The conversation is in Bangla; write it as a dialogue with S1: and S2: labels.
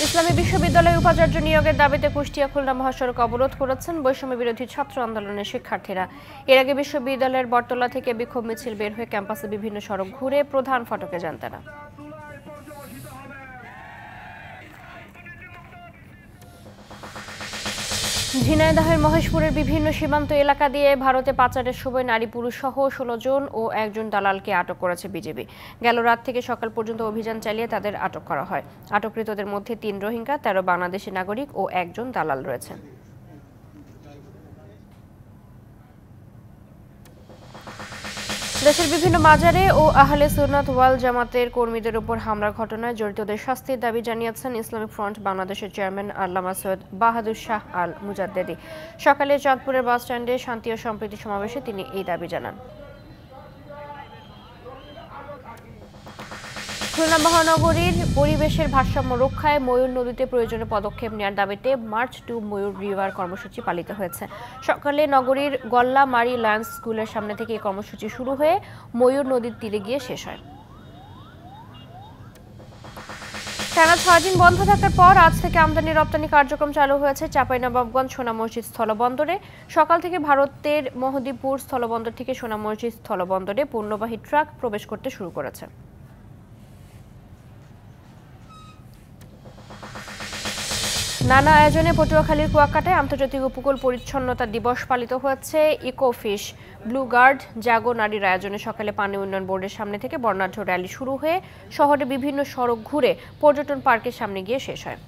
S1: ইসলামী বিশ্ববিদ্যালয়ে উপাচার্য নিয়োগের দাবিতে কুষ্টিয়া খুলনা মহাসড়ক অবরোধ করেছেন বৈষম্য বিরোধী ছাত্র আন্দোলনের শিক্ষার্থীরা। এর আগে বিশ্ববিদ্যালয়ের বটতলা থেকে বিক্ষোভ মিছিল বের হয়ে ক্যাম্পাসে বিভিন্ন সড়ক ঘুরে প্রধান ফটকে যান তারা। ঝিনাইদহের মহেশপুরের বিভিন্ন সীমান্ত এলাকা দিয়ে ভারতে পাচারের সময় নারী পুরুষ সহ ১৬ জন ও একজন দালালকে আটক করেছে বিজিবি। গেল রাত থেকে সকাল পর্যন্ত অভিযান চালিয়ে তাদের আটক করা হয়। আটককৃতদের মধ্যে ৩ রোহিঙ্গা, ১৩ বাংলাদেশি নাগরিক ও একজন দালাল রয়েছেন। দেশের বিভিন্ন মাজারে ও আহলে সুন্নাত ওয়াল জামাতের কর্মীদের উপর হামলার ঘটনায় জড়িতদের শাস্তির দাবি জানিয়েছেন ইসলামিক ফ্রন্ট বাংলাদেশের চেয়ারম্যান আল্লামা সৈয়দ বাহাদুর শাহ আল মুজাদ্দেদি। সকালে চাঁদপুরের বাস স্ট্যান্ডে শান্তি ও সম্প্রীতি সমাবেশে তিনি এই দাবি জানান। খুলনা মহানগরীর পরিবেশের ভারসাম্য রক্ষায় ময়ূর নদীতে প্রয়োজনীয় পদক্ষেপ নেওয়ার দাবিতে মার্চ টু ময়ূর রিভার কর্মসূচি পালিত হয়েছে। সকালে নগরীর গল্লামারি লায়ন্স স্কুলের সামনে থেকে এই কর্মসূচি শুরু হয়ে ময়ূর নদীর তীরে গিয়ে শেষ হয়। টানা ৬ দিন বন্ধ থাকার পর আজ থেকে আমদানি রপ্তানি কার্যক্রম চালু হয়েছে চাঁপাইনবাবগঞ্জ সোনা মসজিদ স্থলবন্দরে। সকাল থেকে ভারতের মহদীপুর স্থলবন্দর থেকে সোনা মসজিদ স্থলবন্দরে পণ্যবাহী ট্রাক প্রবেশ করতে শুরু করেছে। নানা আয়োজনে পটুয়াখালীর কুয়াকাটায় আন্তর্জাতিক উপকূল পরিচ্ছন্নতা দিবস পালিত হয়েছে। ইকোফিশ, ব্লু গার্ড, জাগো নারীর আয়োজনে সকালে পানি উন্নয়ন বোর্ডের সামনে থেকে বর্ণাঢ্য র্যালি শুরু হয়ে শহরে বিভিন্ন সড়ক ঘুরে পর্যটন পার্কের সামনে গিয়ে শেষ হয়।